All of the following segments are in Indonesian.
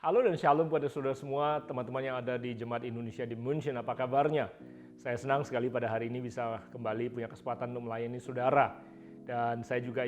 Halo dan shalom pada saudara semua, teman-teman yang ada di Jemaat Indonesia di München, apa kabarnya? Saya senang sekali pada hari ini bisa kembali punya kesempatan untuk melayani saudara. Dan saya juga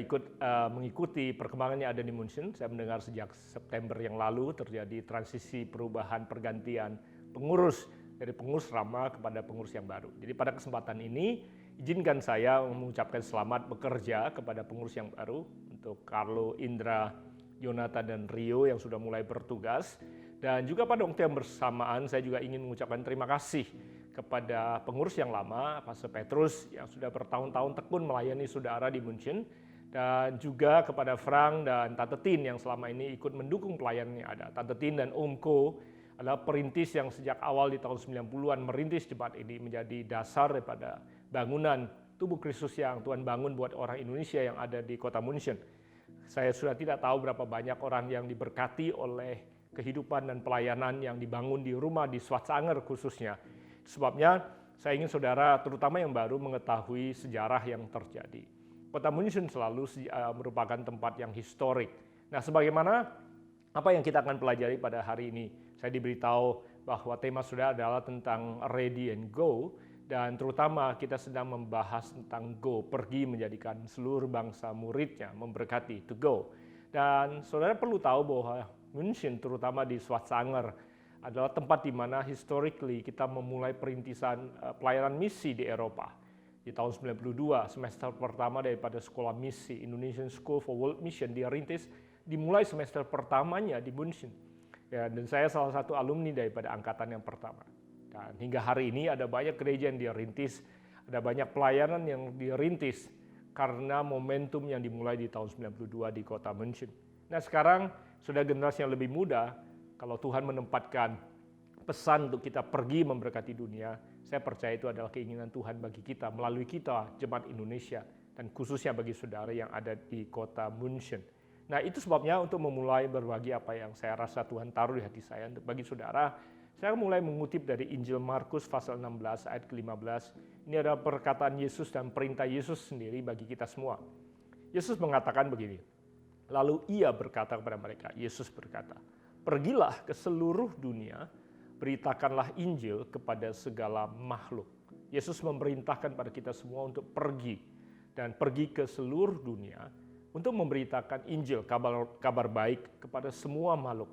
mengikuti perkembangannya ada di München. Saya mendengar sejak September yang lalu terjadi transisi perubahan pergantian pengurus dari pengurus lama kepada pengurus yang baru. Jadi pada kesempatan ini, izinkan saya mengucapkan selamat bekerja kepada pengurus yang baru untuk Carlo, Indra, Yonata dan Rio yang sudah mulai bertugas. Dan juga pada waktu yang bersamaan saya juga ingin mengucapkan terima kasih kepada pengurus yang lama, Pastor Petrus yang sudah bertahun-tahun tekun melayani saudara di München. Dan juga kepada Frank dan Tante Tin yang selama ini ikut mendukung pelayanannya ada. Tante Tin dan Om Ko adalah perintis yang sejak awal di tahun 90-an merintis jemaat ini menjadi dasar daripada bangunan tubuh Kristus yang Tuhan bangun buat orang Indonesia yang ada di kota München. Saya sudah tidak tahu berapa banyak orang yang diberkati oleh kehidupan dan pelayanan yang dibangun di rumah di Schwarzanger khususnya. Sebabnya saya ingin saudara terutama yang baru mengetahui sejarah yang terjadi. Kota München selalu merupakan tempat yang historik. Nah, sebagaimana apa yang kita akan pelajari pada hari ini? Saya diberitahu bahwa tema saudara adalah tentang ready and go. Dan terutama kita sedang membahas tentang go, pergi menjadikan seluruh bangsa muridnya, memberkati, to go. Dan saudara perlu tahu bahwa München, terutama di Schwarzanger, adalah tempat di mana historically kita memulai perintisan pelayanan misi di Eropa. Di tahun 92, semester pertama daripada sekolah misi, Indonesian School for World Mission, dia rintis, dimulai semester pertamanya di München. Ya, dan saya salah satu alumni daripada angkatan yang pertama. Dan hingga hari ini ada banyak gereja yang dirintis, ada banyak pelayanan yang dirintis karena momentum yang dimulai di tahun 92 di kota München. Nah sekarang sudah generasi yang lebih muda, kalau Tuhan menempatkan pesan untuk kita pergi memberkati dunia, saya percaya itu adalah keinginan Tuhan bagi kita, melalui kita, Jemaat Indonesia, dan khususnya bagi saudara yang ada di kota München. Nah itu sebabnya untuk memulai berbagi apa yang saya rasa Tuhan taruh di hati saya untuk bagi saudara, saya mulai mengutip dari Injil Markus pasal 16 ayat ke-15. Ini adalah perkataan Yesus dan perintah Yesus sendiri bagi kita semua. Yesus mengatakan begini, lalu ia berkata kepada mereka, Yesus berkata, pergilah ke seluruh dunia, beritakanlah Injil kepada segala makhluk. Yesus memerintahkan pada kita semua untuk pergi, dan pergi ke seluruh dunia untuk memberitakan Injil, kabar baik kepada semua makhluk.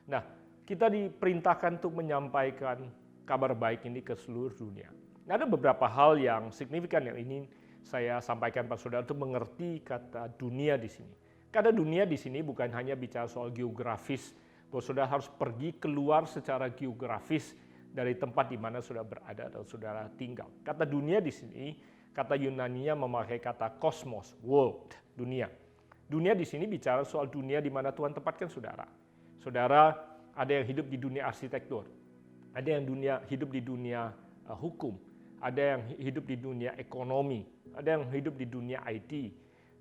Nah, kita diperintahkan untuk menyampaikan kabar baik ini ke seluruh dunia. Nah, ada beberapa hal yang signifikan yang ini saya sampaikan pada saudara untuk mengerti kata dunia di sini. Kata dunia di sini bukan hanya bicara soal geografis, bahwa saudara harus pergi keluar secara geografis dari tempat di mana saudara berada atau saudara tinggal. Kata dunia di sini, kata Yunaninya memakai kata kosmos, world, dunia. Dunia di sini bicara soal dunia di mana Tuhan tempatkan saudara. Saudara ada yang hidup di dunia arsitektur, ada yang hidup di dunia hukum, ada yang hidup di dunia ekonomi, ada yang hidup di dunia IT.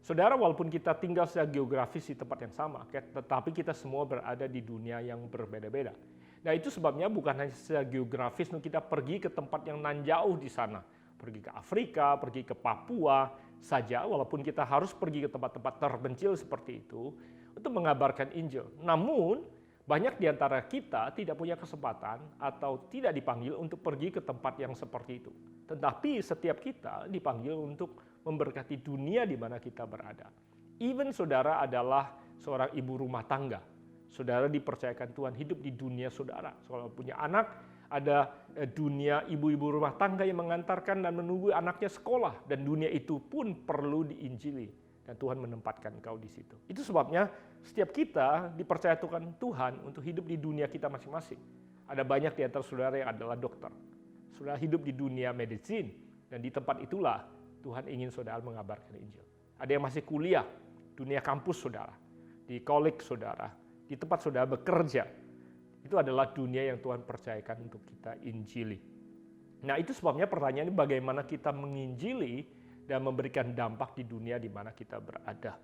Saudara, walaupun kita tinggal secara geografis di tempat yang sama, tetapi kita semua berada di dunia yang berbeda-beda. Nah itu sebabnya bukan hanya secara geografis, kita pergi ke tempat yang nan jauh di sana, pergi ke Afrika, pergi ke Papua saja, walaupun kita harus pergi ke tempat-tempat terpencil seperti itu untuk mengabarkan Injil. Namun banyak di antara kita tidak punya kesempatan atau tidak dipanggil untuk pergi ke tempat yang seperti itu. Tetapi setiap kita dipanggil untuk memberkati dunia di mana kita berada. Even saudara adalah seorang ibu rumah tangga. Saudara dipercayakan Tuhan hidup di dunia saudara. Kalau punya anak, ada dunia ibu-ibu rumah tangga yang mengantarkan dan menunggu anaknya sekolah. Dan dunia itu pun perlu diinjili. Dan Tuhan menempatkan kau di situ. Itu sebabnya setiap kita dipercaya Tuhan untuk hidup di dunia kita masing-masing. Ada banyak di antara saudara yang adalah dokter. Saudara hidup di dunia medicine. Dan di tempat itulah Tuhan ingin saudara mengabarkan Injil. Ada yang masih kuliah, dunia kampus saudara. Di college saudara. Di tempat saudara bekerja. Itu adalah dunia yang Tuhan percayakan untuk kita injili. Nah itu sebabnya pertanyaannya bagaimana kita menginjili dan memberikan dampak di dunia di mana kita berada.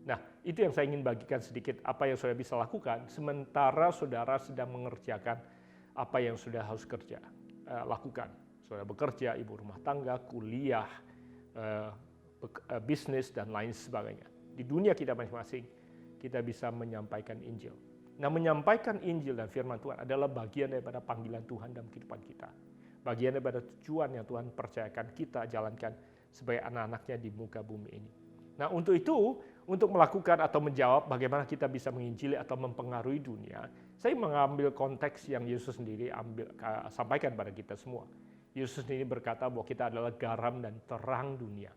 Nah, itu yang saya ingin bagikan sedikit apa yang saudara bisa lakukan sementara saudara sedang mengerjakan apa yang sudah harus lakukan. Saudara bekerja, ibu rumah tangga, kuliah, bisnis, dan lain sebagainya. Di dunia kita masing-masing, kita bisa menyampaikan Injil. Nah, menyampaikan Injil dan firman Tuhan adalah bagian daripada panggilan Tuhan dalam kehidupan kita. Bagian daripada tujuan yang Tuhan percayakan kita jalankan sebagai anak-anaknya di muka bumi ini. Nah, untuk itu, untuk melakukan atau menjawab bagaimana kita bisa menginjili atau mempengaruhi dunia, saya mengambil konteks yang Yesus sendiri sampaikan pada kita semua. Yesus sendiri berkata bahwa kita adalah garam dan terang dunia.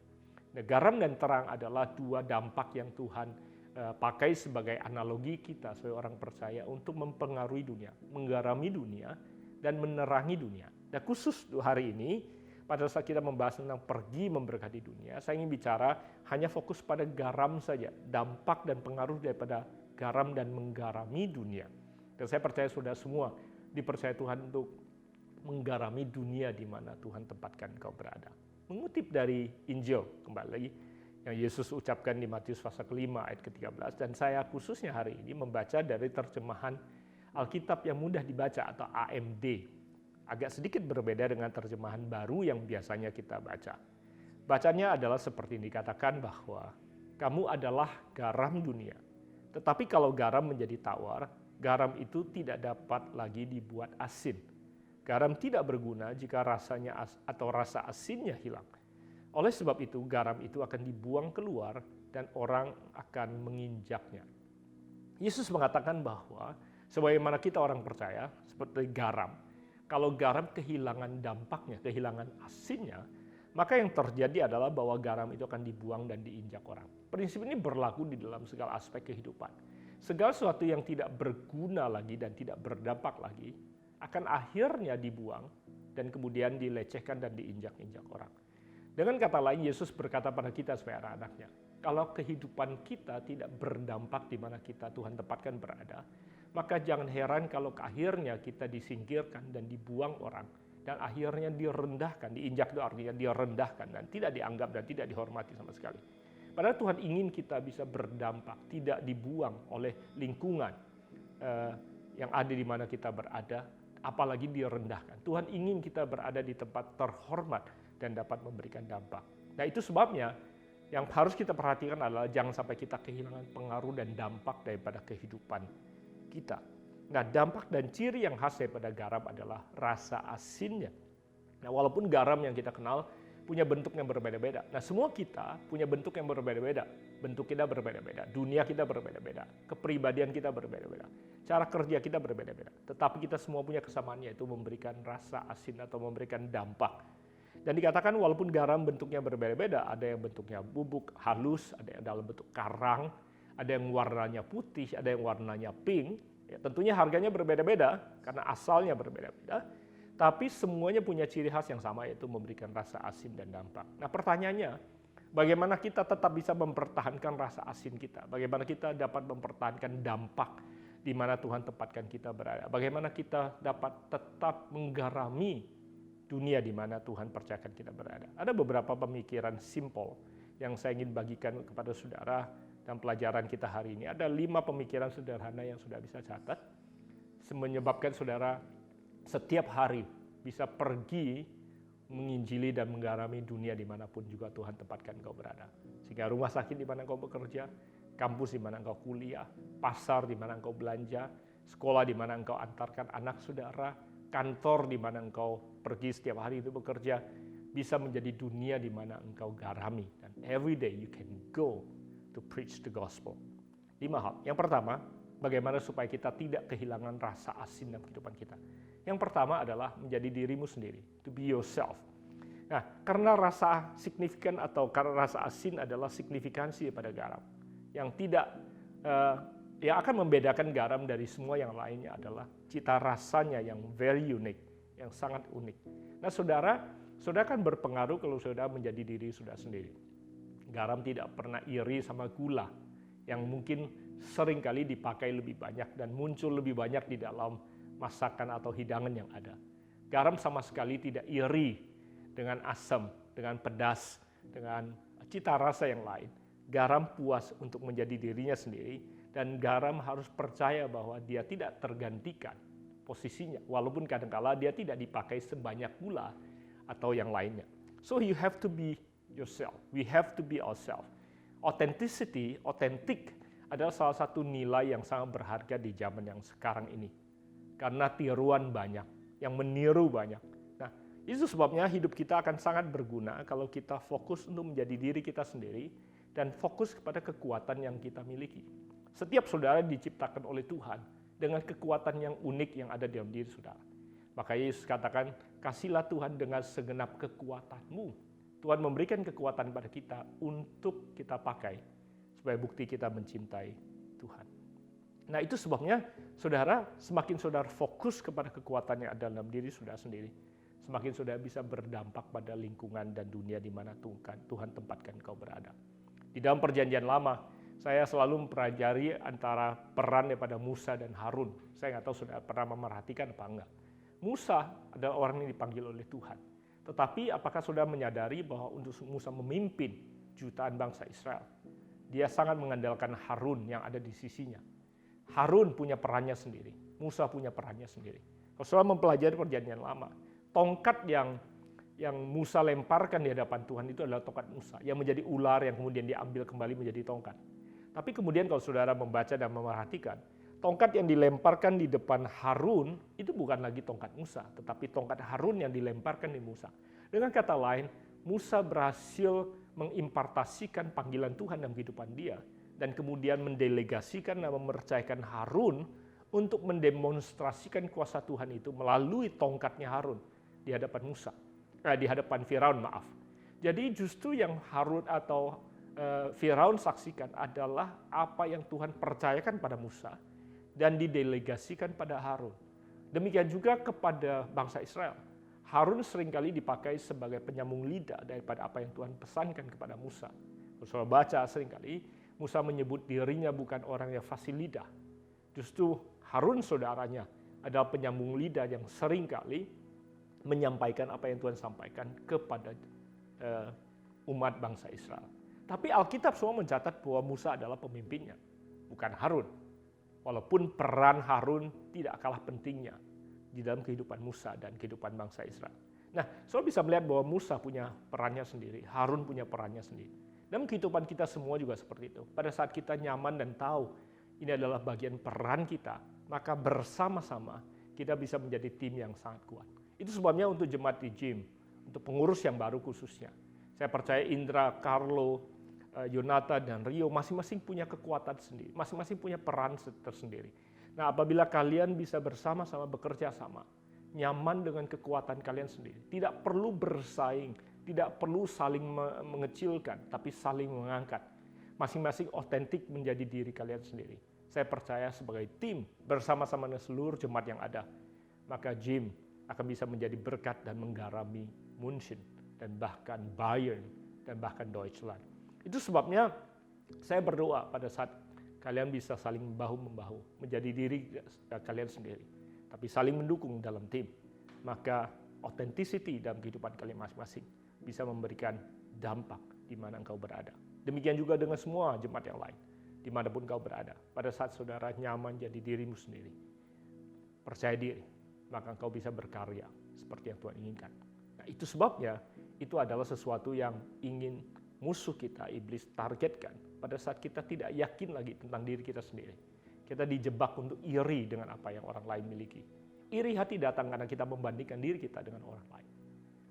Nah, garam dan terang adalah dua dampak yang Tuhan pakai sebagai analogi kita sebagai orang percaya untuk mempengaruhi dunia, menggarami dunia, dan menerangi dunia. Nah, khusus hari ini, pada saat kita membahas tentang pergi memberkati dunia, saya ingin bicara hanya fokus pada garam saja, dampak dan pengaruh daripada garam dan menggarami dunia. Dan saya percaya sudah semua dipercaya Tuhan untuk menggarami dunia di mana Tuhan tempatkan kau berada. Mengutip dari Injil, kembali lagi, yang Yesus ucapkan di Matius pasal ke-5 ayat ke-13, dan saya khususnya hari ini membaca dari terjemahan Alkitab yang mudah dibaca atau AMD. Agak sedikit berbeda dengan terjemahan baru yang biasanya kita baca. Bacanya adalah seperti dikatakan bahwa kamu adalah garam dunia. Tetapi kalau garam menjadi tawar, garam itu tidak dapat lagi dibuat asin. Garam tidak berguna jika rasanya atau rasa asinnya hilang. Oleh sebab itu, garam itu akan dibuang keluar dan orang akan menginjaknya. Yesus mengatakan bahwa sebagaimana kita orang percaya, seperti garam, kalau garam kehilangan dampaknya, kehilangan asinnya, maka yang terjadi adalah bahwa garam itu akan dibuang dan diinjak orang. Prinsip ini berlaku di dalam segala aspek kehidupan. Segala sesuatu yang tidak berguna lagi dan tidak berdampak lagi, akan akhirnya dibuang dan kemudian dilecehkan dan diinjak-injak orang. Dengan kata lain, Yesus berkata pada kita sebagai anak-anaknya, kalau kehidupan kita tidak berdampak di mana kita Tuhan tempatkan berada, maka jangan heran kalau akhirnya kita disingkirkan dan dibuang orang, dan akhirnya direndahkan, diinjak itu artinya direndahkan dan tidak dianggap dan tidak dihormati sama sekali. Padahal Tuhan ingin kita bisa berdampak, tidak dibuang oleh lingkungan yang ada di mana kita berada, apalagi direndahkan. Tuhan ingin kita berada di tempat terhormat dan dapat memberikan dampak. Nah, itu sebabnya yang harus kita perhatikan adalah jangan sampai kita kehilangan pengaruh dan dampak daripada kehidupan kita. Nah, dampak dan ciri yang khas daripada garam adalah rasa asinnya. Nah, walaupun garam yang kita kenal punya bentuk yang berbeda-beda. Nah, semua kita punya bentuk yang berbeda-beda. Bentuk kita berbeda-beda, dunia kita berbeda-beda, kepribadian kita berbeda-beda, cara kerja kita berbeda-beda. Tetapi kita semua punya kesamaan, yaitu memberikan rasa asin atau memberikan dampak. Dan dikatakan walaupun garam bentuknya berbeda-beda, ada yang bentuknya bubuk, halus, ada yang dalam bentuk karang, ada yang warnanya putih, ada yang warnanya pink. Ya, tentunya harganya berbeda-beda karena asalnya berbeda-beda. Tapi semuanya punya ciri khas yang sama, yaitu memberikan rasa asin dan dampak. Nah, pertanyaannya, bagaimana kita tetap bisa mempertahankan rasa asin kita? Bagaimana kita dapat mempertahankan dampak di mana Tuhan tempatkan kita berada? Bagaimana kita dapat tetap menggarami dunia di mana Tuhan percayakan kita berada? Ada beberapa pemikiran simpel yang saya ingin bagikan kepada saudara dan pelajaran kita hari ini. Ada 5 pemikiran sederhana yang sudah bisa catat, menyebabkan saudara setiap hari bisa pergi menginjili dan menggarami dunia dimanapun juga Tuhan tempatkan kau berada. Sehingga rumah sakit di mana kau bekerja, kampus di mana engkau kuliah, pasar di mana engkau belanja, sekolah di mana engkau antarkan anak saudara, kantor di mana engkau pergi setiap hari itu bekerja, bisa menjadi dunia di mana engkau garami. Dan every day you can go to preach the gospel. 5 hal. Yang pertama, bagaimana supaya kita tidak kehilangan rasa asin dalam kehidupan kita. Yang pertama adalah menjadi dirimu sendiri, to be yourself. Nah, karena rasa signifikan atau karena rasa asin adalah signifikansi pada garam. Yang tidak yang akan membedakan garam dari semua yang lainnya adalah cita rasanya yang very unique, yang sangat unik. Nah, saudara kan berpengaruh kalau saudara menjadi diri saudara sendiri. Garam tidak pernah iri sama gula, yang mungkin sering kali dipakai lebih banyak dan muncul lebih banyak di dalam masakan atau hidangan yang ada. Garam sama sekali tidak iri dengan asam, dengan pedas, dengan cita rasa yang lain. Garam puas untuk menjadi dirinya sendiri, dan garam harus percaya bahwa dia tidak tergantikan posisinya, walaupun kadang-kala dia tidak dipakai sebanyak gula atau yang lainnya. So you have to be yourself. We have to be ourselves. Authenticity, authentic adalah salah satu nilai yang sangat berharga di zaman yang sekarang ini. Karena tiruan banyak, yang meniru banyak. Nah, itu sebabnya hidup kita akan sangat berguna kalau kita fokus untuk menjadi diri kita sendiri dan fokus kepada kekuatan yang kita miliki. Setiap saudara diciptakan oleh Tuhan dengan kekuatan yang unik yang ada dalam diri saudara. Maka Yesus katakan, kasihlah Tuhan dengan segenap kekuatanmu. Tuhan memberikan kekuatan pada kita untuk kita pakai supaya bukti kita mencintai Tuhan. Nah, itu sebabnya saudara, semakin saudara fokus kepada kekuatan yang ada dalam diri saudara sendiri, semakin saudara bisa berdampak pada lingkungan dan dunia di mana Tuhan tempatkan kau berada. Di dalam perjanjian lama, saya selalu mempelajari antara peran daripada Musa dan Harun. Saya nggak tahu saudara pernah memerhatikan apa enggak. Musa adalah orang yang dipanggil oleh Tuhan. Tetapi apakah saudara menyadari bahwa untuk Musa memimpin jutaan bangsa Israel, dia sangat mengandalkan Harun yang ada di sisinya. Harun punya perannya sendiri, Musa punya perannya sendiri. Kalau saudara mempelajari perjanjian lama, tongkat yang Musa lemparkan di hadapan Tuhan itu adalah tongkat Musa, yang menjadi ular yang kemudian diambil kembali menjadi tongkat. Tapi kemudian kalau saudara membaca dan memerhatikan, tongkat yang dilemparkan di depan Harun itu bukan lagi tongkat Musa, tetapi tongkat Harun yang dilemparkan di Musa. Dengan kata lain, Musa berhasil mengimpartasikan panggilan Tuhan dalam kehidupan dia, dan kemudian mendelegasikan dan mempercayakan Harun untuk mendemonstrasikan kuasa Tuhan itu melalui tongkatnya Harun di hadapan di hadapan Firaun, maaf. Jadi justru yang Harun atau Firaun saksikan adalah apa yang Tuhan percayakan pada Musa dan didelegasikan pada Harun. Demikian juga kepada bangsa Israel. Harun seringkali dipakai sebagai penyambung lidah daripada apa yang Tuhan pesankan kepada Musa. Kalau saudara baca seringkali, Musa menyebut dirinya bukan orang yang fasih lidah. Justru Harun saudaranya adalah penyambung lidah yang seringkali menyampaikan apa yang Tuhan sampaikan kepada umat bangsa Israel. Tapi Alkitab semua mencatat bahwa Musa adalah pemimpinnya, bukan Harun. Walaupun peran Harun tidak kalah pentingnya di dalam kehidupan Musa dan kehidupan bangsa Israel. Nah, saudara bisa melihat bahwa Musa punya perannya sendiri, Harun punya perannya sendiri. Dalam kehidupan kita semua juga seperti itu. Pada saat kita nyaman dan tahu ini adalah bagian peran kita, maka bersama-sama kita bisa menjadi tim yang sangat kuat. Itu sebabnya untuk jemaat di Jim, untuk pengurus yang baru khususnya, saya percaya Indra, Carlo, Yonata, dan Rio masing-masing punya kekuatan sendiri, masing-masing punya peran tersendiri. Nah, apabila kalian bisa bersama-sama bekerja sama, nyaman dengan kekuatan kalian sendiri, tidak perlu bersaing, tidak perlu saling mengecilkan, tapi saling mengangkat. Masing-masing otentik menjadi diri kalian sendiri. Saya percaya sebagai tim bersama-sama dengan seluruh jemaat yang ada, maka Jim akan bisa menjadi berkat dan menggarami München dan bahkan Bayern dan bahkan Deutschland. Itu sebabnya saya berdoa pada saat kalian bisa saling bahu-membahu, menjadi diri kalian sendiri, tapi saling mendukung dalam tim. Maka authenticity dalam kehidupan kalian masing-masing bisa memberikan dampak di mana engkau berada. Demikian juga dengan semua jemaat yang lain, dimanapun engkau berada. Pada saat saudara nyaman jadi dirimu sendiri, percaya diri, maka engkau bisa berkarya seperti yang Tuhan inginkan. Nah, itu sebabnya itu adalah sesuatu yang ingin musuh kita, iblis, targetkan pada saat kita tidak yakin lagi tentang diri kita sendiri. Kita dijebak untuk iri dengan apa yang orang lain miliki. Iri hati datang karena kita membandingkan diri kita dengan orang lain.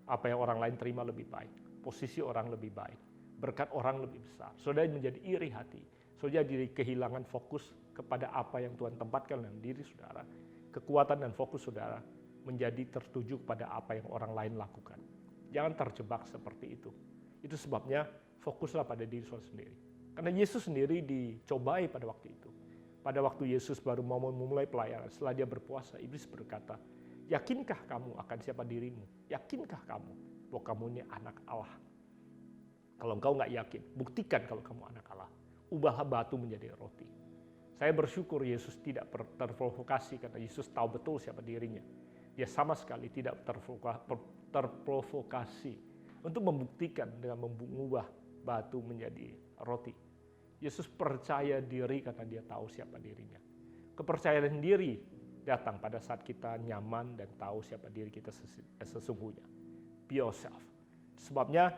Apa yang orang lain terima lebih baik, posisi orang lebih baik, berkat orang lebih besar. Saudara menjadi iri hati, saudara jadi kehilangan fokus kepada apa yang Tuhan tempatkan dalam diri saudara. Kekuatan dan fokus saudara menjadi tertuju pada apa yang orang lain lakukan. Jangan terjebak seperti itu. Itu sebabnya fokuslah pada diri saudara sendiri. Karena Yesus sendiri dicobai pada waktu itu. Pada waktu Yesus baru mau memulai pelayanan, setelah dia berpuasa, iblis berkata, yakinkah kamu akan siapa dirimu? Yakinkah kamu bahwa kamu ini anak Allah? Kalau engkau nggak yakin, buktikan kalau kamu anak Allah. Ubahlah batu menjadi roti. Saya bersyukur Yesus tidak terprovokasi karena Yesus tahu betul siapa dirinya. Dia sama sekali tidak terprovokasi untuk membuktikan dengan mengubah batu menjadi roti. Yesus percaya diri karena dia tahu siapa dirinya. Kepercayaan diri datang pada saat kita nyaman dan tahu siapa diri kita sesungguhnya. Be yourself. Sebabnya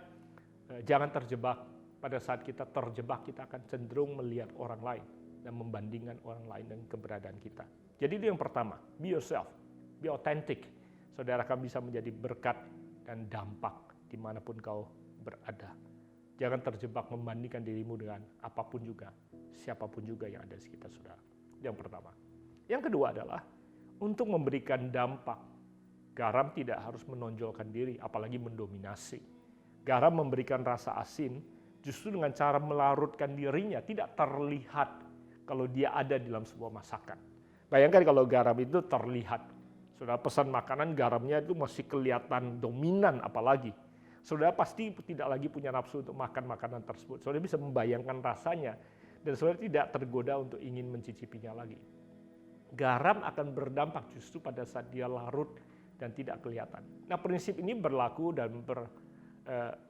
jangan terjebak. Pada saat kita terjebak, kita akan cenderung melihat orang lain. dan membandingkan orang lain dengan keberadaan kita. Jadi itu yang pertama, be yourself, be authentic. Saudara akan bisa menjadi berkat dan dampak dimanapun kau berada. Jangan terjebak membandingkan dirimu dengan apapun juga, siapapun juga yang ada di sekitar saudara. Yang pertama. Yang kedua adalah untuk memberikan dampak. Garam tidak harus menonjolkan diri, apalagi mendominasi. Garam memberikan rasa asin justru dengan cara melarutkan dirinya, tidak terlihat kalau dia ada dalam sebuah masakan. Bayangkan kalau garam itu terlihat. Saudara pesan makanan, garamnya itu masih kelihatan dominan apalagi. Saudara pasti tidak lagi punya nafsu untuk makan makanan tersebut. Saudara bisa membayangkan rasanya dan saudara tidak tergoda untuk ingin mencicipinya lagi. Garam akan berdampak justru pada saat dia larut dan tidak kelihatan. Nah, prinsip ini berlaku dan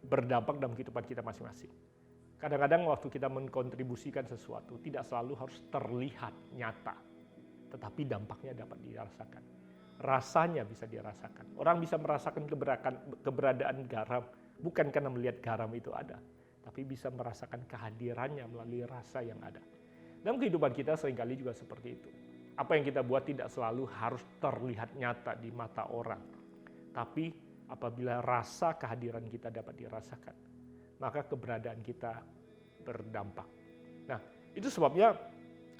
berdampak dalam kehidupan kita masing-masing. Kadang-kadang waktu kita mengkontribusikan sesuatu tidak selalu harus terlihat nyata, tetapi dampaknya dapat dirasakan. Rasanya bisa dirasakan. Orang bisa merasakan keberadaan garam bukan karena melihat garam itu ada, tapi bisa merasakan kehadirannya melalui rasa yang ada. Dalam kehidupan kita seringkali juga seperti itu. Apa yang kita buat tidak selalu harus terlihat nyata di mata orang, tapi apabila rasa kehadiran kita dapat dirasakan, maka keberadaan kita berdampak. Nah, itu sebabnya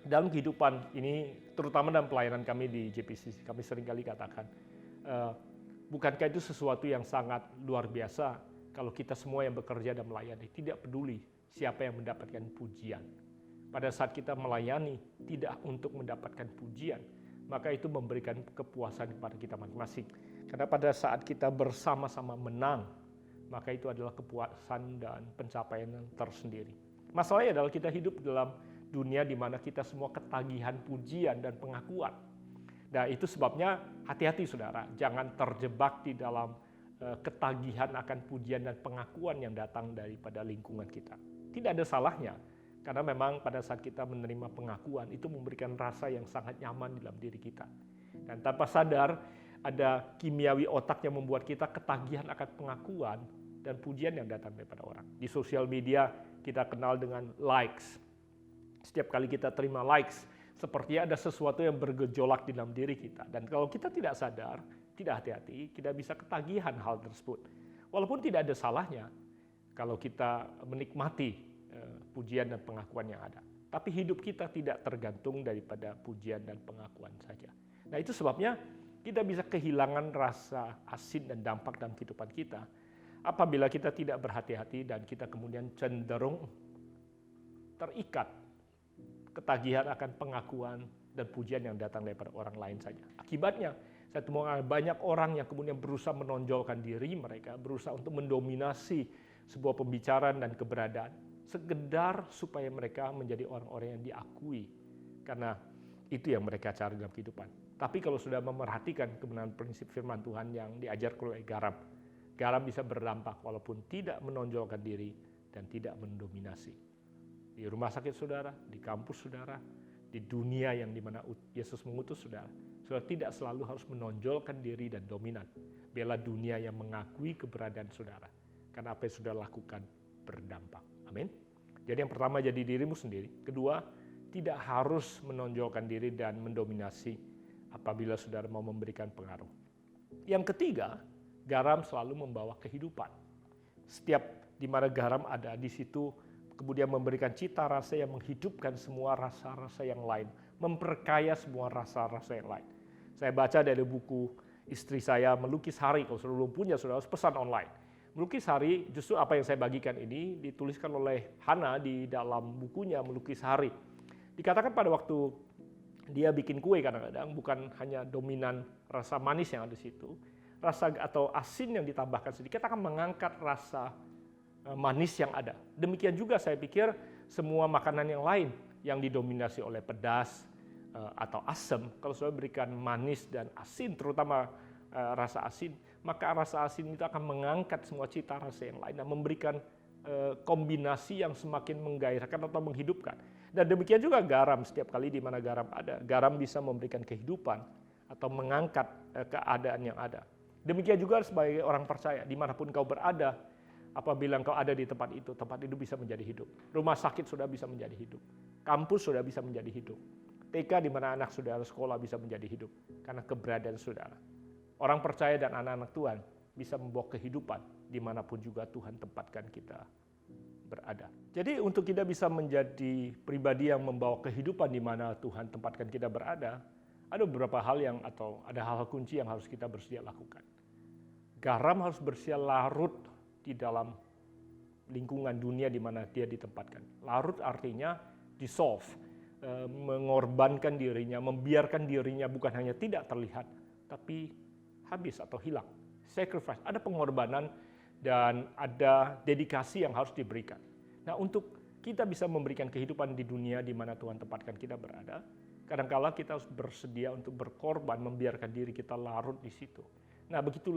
dalam kehidupan ini, terutama dalam pelayanan kami di JPCC, kami seringkali katakan, bukankah itu sesuatu yang sangat luar biasa kalau kita semua yang bekerja dan melayani tidak peduli siapa yang mendapatkan pujian. Pada saat kita melayani tidak untuk mendapatkan pujian, maka itu memberikan kepuasan kepada kita masing-masing. Karena pada saat kita bersama-sama menang, maka itu adalah kepuasan dan pencapaian yang tersendiri. Masalahnya adalah kita hidup dalam dunia di mana kita semua ketagihan pujian dan pengakuan. Nah, itu sebabnya hati-hati saudara, jangan terjebak di dalam ketagihan akan pujian dan pengakuan yang datang daripada lingkungan kita. Tidak ada salahnya, karena memang pada saat kita menerima pengakuan, itu memberikan rasa yang sangat nyaman dalam diri kita. Dan tanpa sadar, ada kimiawi otak yang membuat kita ketagihan akan pengakuan dan pujian yang datang daripada orang. Di sosial media kita kenal dengan likes. Setiap kali kita terima likes, sepertinya ada sesuatu yang bergejolak di dalam diri kita. Dan kalau kita tidak sadar, tidak hati-hati, kita bisa ketagihan hal tersebut. Walaupun tidak ada salahnya kalau kita menikmati pujian dan pengakuan yang ada. Tapi hidup kita tidak tergantung daripada pujian dan pengakuan saja. Nah, itu sebabnya kita bisa kehilangan rasa asin dan dampak dalam kehidupan kita apabila kita tidak berhati-hati dan kita kemudian cenderung terikat ketagihan akan pengakuan dan pujian yang datang daripada orang lain saja. Akibatnya, saya temukan banyak orang yang kemudian berusaha menonjolkan diri mereka, berusaha untuk mendominasi sebuah pembicaraan dan keberadaan, sekedar supaya mereka menjadi orang-orang yang diakui, karena itu yang mereka cari dalam kehidupan. Tapi kalau sudah memerhatikan kebenaran prinsip firman Tuhan yang diajarkan oleh garam, garam bisa berdampak walaupun tidak menonjolkan diri dan tidak mendominasi. Di rumah sakit saudara, di kampus saudara, di dunia yang dimana Yesus mengutus saudara, saudara tidak selalu harus menonjolkan diri dan dominan. Bela dunia yang mengakui keberadaan saudara, karena apa yang saudara lakukan berdampak. Amin. Jadi yang pertama, jadi dirimu sendiri. Kedua, tidak harus menonjolkan diri dan mendominasi apabila saudara mau memberikan pengaruh. Yang ketiga, garam selalu membawa kehidupan. Setiap di mana garam ada, di situ kemudian memberikan cita rasa yang menghidupkan semua rasa-rasa yang lain, memperkaya semua rasa-rasa yang lain. Saya baca dari buku istri saya, Melukis Hari. Kalau saudara belum punya, saudara harus pesan online. Melukis Hari, justru apa yang saya bagikan ini dituliskan oleh Hana di dalam bukunya Melukis Hari. Dikatakan pada waktu dia bikin kue kadang-kadang bukan hanya dominan rasa manis yang ada di situ, rasa atau asin yang ditambahkan sedikit akan mengangkat rasa manis yang ada. Demikian juga saya pikir semua makanan yang lain yang didominasi oleh pedas atau asam, kalau saya berikan manis dan asin, terutama rasa asin, maka rasa asin itu akan mengangkat semua cita rasa yang lain dan memberikan kombinasi yang semakin menggairahkan atau menghidupkan. Dan demikian juga garam, setiap kali di mana garam ada, garam bisa memberikan kehidupan atau mengangkat keadaan yang ada. Demikian juga sebagai orang percaya, dimanapun kau berada, apabila engkau ada di tempat itu bisa menjadi hidup. Rumah sakit sudah bisa menjadi hidup. Kampus sudah bisa menjadi hidup. TK di mana anak saudara sekolah bisa menjadi hidup karena keberadaan saudara. Orang percaya dan anak-anak Tuhan bisa membawa kehidupan dimanapun juga Tuhan tempatkan kita berada. Jadi untuk kita bisa menjadi pribadi yang membawa kehidupan di mana Tuhan tempatkan kita berada, ada beberapa hal ada hal-hal kunci yang harus kita bersedia lakukan. Garam harus bersedia larut di dalam lingkungan dunia di mana dia ditempatkan. Larut artinya dissolve, mengorbankan dirinya, membiarkan dirinya bukan hanya tidak terlihat, tapi habis atau hilang. Sacrifice, ada pengorbanan dan ada dedikasi yang harus diberikan. Nah, untuk kita bisa memberikan kehidupan di dunia di mana Tuhan tempatkan kita berada, kadang-kala kita harus bersedia untuk berkorban, membiarkan diri kita larut di situ. Nah, begitu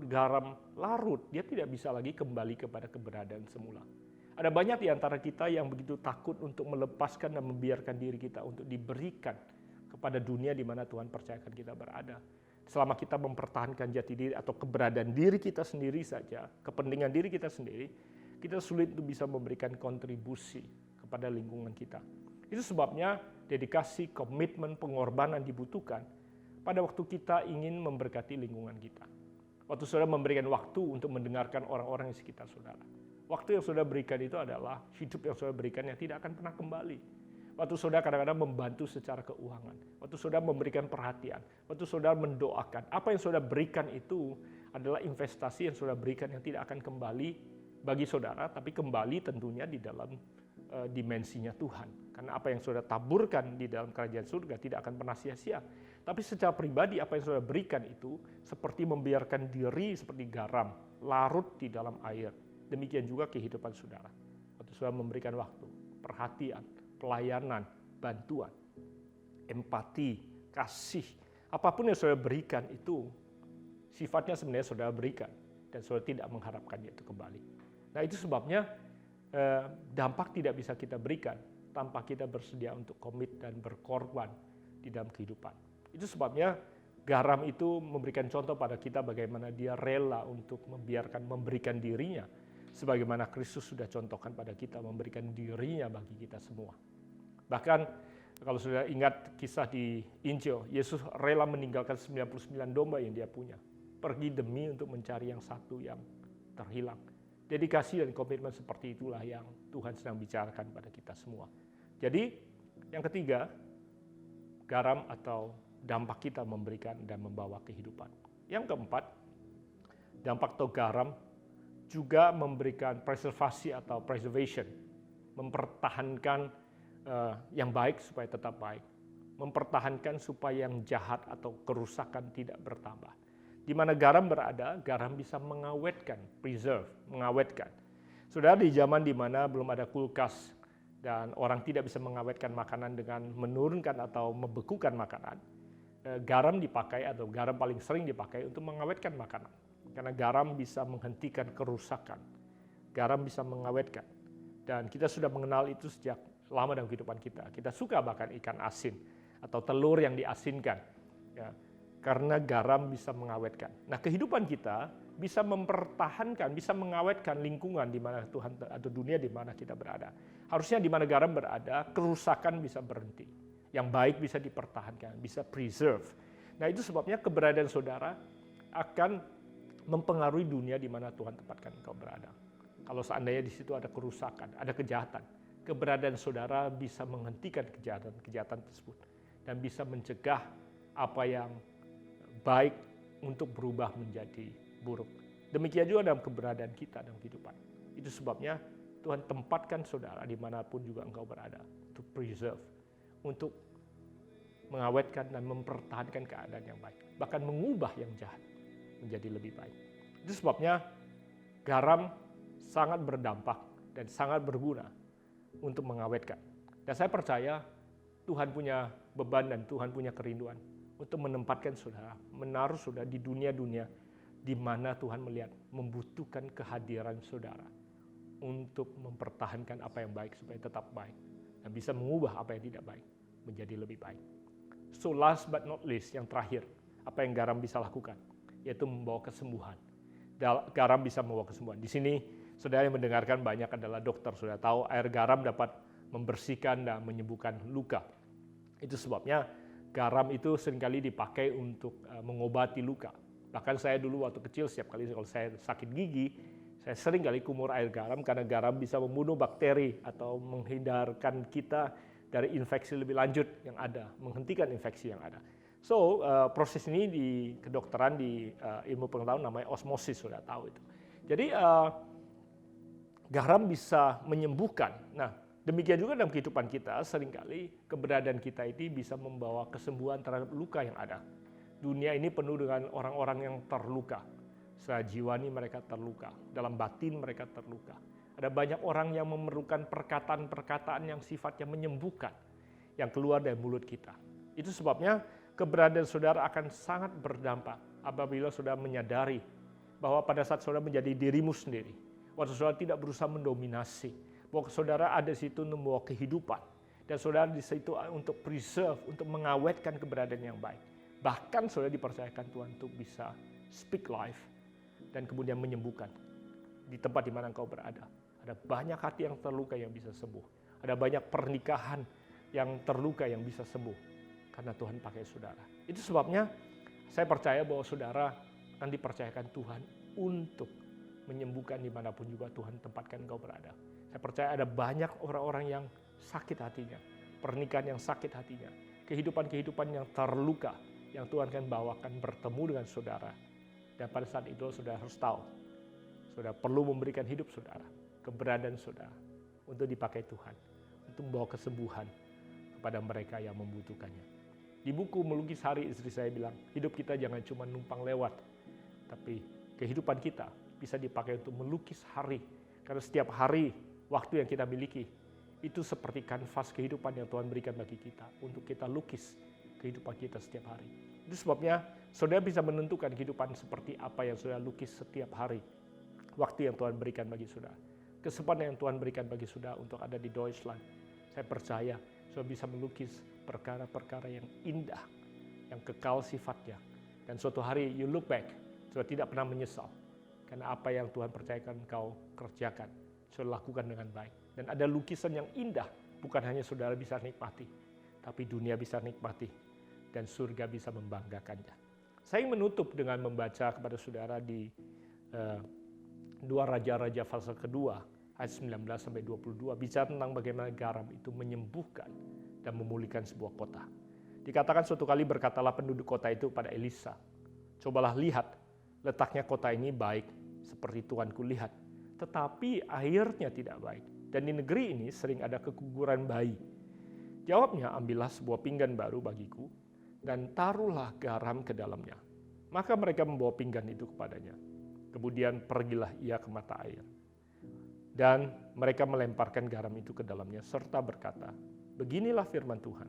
garam larut, dia tidak bisa lagi kembali kepada keberadaan semula. Ada banyak di antara kita yang begitu takut untuk melepaskan dan membiarkan diri kita untuk diberikan kepada dunia di mana Tuhan percayakan kita berada. Selama kita mempertahankan jati diri atau keberadaan diri kita sendiri saja, kepentingan diri kita sendiri, kita sulit untuk bisa memberikan kontribusi kepada lingkungan kita. Itu sebabnya dedikasi, komitmen, pengorbanan dibutuhkan pada waktu kita ingin memberkati lingkungan kita. Waktu saudara memberikan waktu untuk mendengarkan orang-orang di sekitar saudara. Waktu yang saudara berikan itu adalah hidup yang saudara berikan yang tidak akan pernah kembali. Waktu saudara kadang-kadang membantu secara keuangan. Waktu saudara memberikan perhatian. Waktu saudara mendoakan. Apa yang saudara berikan itu adalah investasi yang saudara berikan yang tidak akan kembali bagi saudara, tapi kembali tentunya di dalam dimensinya Tuhan. Karena apa yang saudara taburkan di dalam kerajaan surga tidak akan pernah sia-sia. Tapi secara pribadi apa yang saudara berikan itu seperti membiarkan diri seperti garam larut di dalam air. Demikian juga kehidupan saudara. Waktu saudara memberikan waktu, perhatian, pelayanan, bantuan, empati, kasih, apapun yang saudara berikan itu sifatnya sebenarnya saudara berikan dan saudara tidak mengharapkannya itu kembali. Nah, itu sebabnya dampak tidak bisa kita berikan tanpa kita bersedia untuk komit dan berkorban di dalam kehidupan. Itu sebabnya garam itu memberikan contoh pada kita bagaimana dia rela untuk memberikan dirinya sebagaimana Kristus sudah contohkan pada kita, memberikan dirinya bagi kita semua. Bahkan kalau sudah ingat kisah di Injil, Yesus rela meninggalkan 99 domba yang dia punya, pergi demi untuk mencari yang satu yang terhilang. Dedikasi dan komitmen seperti itulah yang Tuhan sedang bicarakan pada kita semua. Jadi yang ketiga, garam atau dampak kita memberikan dan membawa kehidupan. Yang keempat, dampak atau garam juga memberikan preservasi atau preservation, mempertahankan yang baik supaya tetap baik, mempertahankan supaya yang jahat atau kerusakan tidak bertambah. Di mana garam berada, garam bisa mengawetkan, preserve, mengawetkan. Saudara, di zaman di mana belum ada kulkas dan orang tidak bisa mengawetkan makanan dengan menurunkan atau membekukan makanan, garam dipakai atau garam paling sering dipakai untuk mengawetkan makanan. Karena garam bisa menghentikan kerusakan, garam bisa mengawetkan. Dan kita sudah mengenal itu sejak lama dalam kehidupan kita. Kita suka bahkan ikan asin atau telur yang diasinkan, ya, karena garam bisa mengawetkan. Nah, kehidupan kita bisa mempertahankan, bisa mengawetkan lingkungan di mana Tuhan atau dunia di mana kita berada. Harusnya di mana garam berada, kerusakan bisa berhenti. Yang baik bisa dipertahankan, bisa preserve. Nah, itu sebabnya keberadaan saudara akan mempengaruhi dunia di mana Tuhan tempatkan engkau berada. Kalau seandainya di situ ada kerusakan, ada kejahatan, keberadaan saudara bisa menghentikan kejahatan tersebut dan bisa mencegah apa yang baik untuk berubah menjadi buruk. Demikian juga dalam keberadaan kita dalam kehidupan. Itu sebabnya Tuhan tempatkan saudara dimanapun juga engkau berada untuk preserve, untuk mengawetkan dan mempertahankan keadaan yang baik, bahkan mengubah yang jahat menjadi lebih baik. Itu sebabnya garam sangat berdampak dan sangat berguna untuk mengawetkan. Dan saya percaya Tuhan punya beban dan Tuhan punya kerinduan untuk menempatkan saudara, menaruh saudara di dunia-dunia di mana Tuhan melihat membutuhkan kehadiran saudara untuk mempertahankan apa yang baik supaya tetap baik dan bisa mengubah apa yang tidak baik menjadi lebih baik. So last but not least, yang terakhir, apa yang garam bisa lakukan? Yaitu membawa kesembuhan. Garam bisa membawa kesembuhan. Di sini, saudara yang mendengarkan banyak adalah dokter. Sudah tahu air garam dapat membersihkan dan menyembuhkan luka. Itu sebabnya garam itu seringkali dipakai untuk mengobati luka. Bahkan saya dulu waktu kecil setiap kali kalau saya sakit gigi, saya sering kali kumur air garam karena garam bisa membunuh bakteri atau menghindarkan kita dari infeksi lebih lanjut yang ada, menghentikan infeksi yang ada. So, proses ini di kedokteran, di ilmu pengetahuan namanya osmosis, sudah tahu itu. Jadi, garam bisa menyembuhkan. Nah, demikian juga dalam kehidupan kita, seringkali keberadaan kita ini bisa membawa kesembuhan terhadap luka yang ada. Dunia ini penuh dengan orang-orang yang terluka. Secara jiwani mereka terluka, dalam batin mereka terluka. Ada banyak orang yang memerlukan perkataan-perkataan yang sifatnya menyembuhkan, yang keluar dari mulut kita. Itu sebabnya keberadaan saudara akan sangat berdampak apabila saudara menyadari bahwa pada saat saudara menjadi dirimu sendiri, waktu saudara tidak berusaha mendominasi, bahwa saudara ada di situ membawa kehidupan, dan saudara di situ untuk preserve, untuk mengawetkan keberadaan yang baik. Bahkan saudara dipercayakan Tuhan untuk bisa speak life, dan kemudian menyembuhkan di tempat di mana engkau berada. Ada banyak hati yang terluka yang bisa sembuh. Ada banyak pernikahan yang terluka yang bisa sembuh. Karena Tuhan pakai saudara. Itu sebabnya saya percaya bahwa saudara akan dipercayakan Tuhan untuk menyembuhkan dimanapun juga Tuhan tempatkan engkau berada. Saya percaya ada banyak orang-orang yang sakit hatinya. Pernikahan yang sakit hatinya. Kehidupan-kehidupan yang terluka yang Tuhan akan bawakan bertemu dengan saudara. Dan pada saat itu saudara harus tahu, saudara perlu memberikan hidup saudara, keberadaan saudara, untuk dipakai Tuhan, untuk membawa kesembuhan kepada mereka yang membutuhkannya. Di buku Melukis Hari, istri saya bilang, hidup kita jangan cuma numpang lewat, tapi kehidupan kita bisa dipakai untuk melukis hari. Karena setiap hari, waktu yang kita miliki, itu seperti kanvas kehidupan yang Tuhan berikan bagi kita, untuk kita lukis kehidupan kita setiap hari. Itu sebabnya saudara bisa menentukan kehidupan seperti apa yang saudara lukis setiap hari. Waktu yang Tuhan berikan bagi saudara. Kesempatan yang Tuhan berikan bagi saudara untuk ada di Deutschland. Saya percaya saudara bisa melukis perkara-perkara yang indah, yang kekal sifatnya. Dan suatu hari you look back, saudara tidak pernah menyesal. Karena apa yang Tuhan percayakan kau kerjakan, saudara lakukan dengan baik. Dan ada lukisan yang indah, bukan hanya saudara bisa nikmati, tapi dunia bisa nikmati. Dan surga bisa membanggakannya. Saya menutup dengan membaca kepada saudara di 2 Raja-Raja pasal kedua, ayat 19-22, bicara tentang bagaimana garam itu menyembuhkan dan memulihkan sebuah kota. Dikatakan suatu kali berkatalah penduduk kota itu pada Elisa, cobalah lihat, letaknya kota ini baik seperti Tuanku lihat, tetapi airnya tidak baik. Dan di negeri ini sering ada keguguran bayi. Jawabnya, ambillah sebuah pinggan baru bagiku, dan taruhlah garam ke dalamnya. Maka mereka membawa pinggan itu kepadanya. Kemudian pergilah ia ke mata air. Dan mereka melemparkan garam itu ke dalamnya, serta berkata, beginilah firman Tuhan,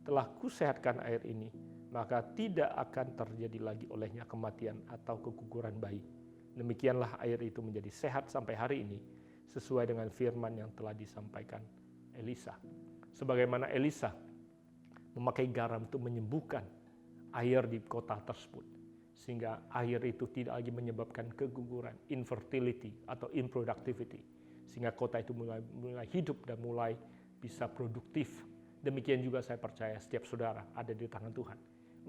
telah kusehatkan air ini, maka tidak akan terjadi lagi olehnya kematian atau keguguran bayi. Demikianlah air itu menjadi sehat sampai hari ini, sesuai dengan firman yang telah disampaikan Elisa. Sebagaimana Elisa memakai garam untuk menyembuhkan air di kota tersebut. Sehingga air itu tidak lagi menyebabkan keguguran, infertility atau improductivity. Sehingga kota itu mulai hidup dan mulai bisa produktif. Demikian juga saya percaya setiap saudara ada di tangan Tuhan.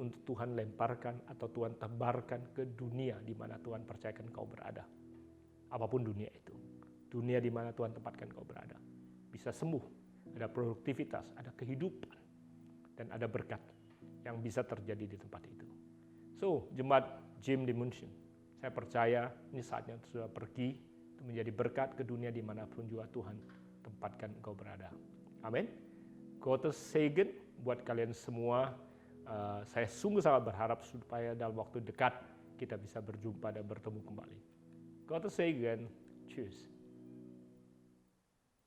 Untuk Tuhan lemparkan atau Tuhan tebarkan ke dunia di mana Tuhan percayakan kau berada. Apapun dunia itu. Dunia di mana Tuhan tempatkan kau berada. Bisa sembuh, ada produktivitas, ada kehidupan. Dan ada berkat yang bisa terjadi di tempat itu. So, jemaat Jim di München, saya percaya ini saatnya sudah pergi untuk menjadi berkat ke dunia dimanapun juga Tuhan tempatkan engkau berada. Amin. Gottes Segen buat kalian semua. Saya sungguh sangat berharap supaya dalam waktu dekat kita bisa berjumpa dan bertemu kembali. Gottes Segen. Tschüss.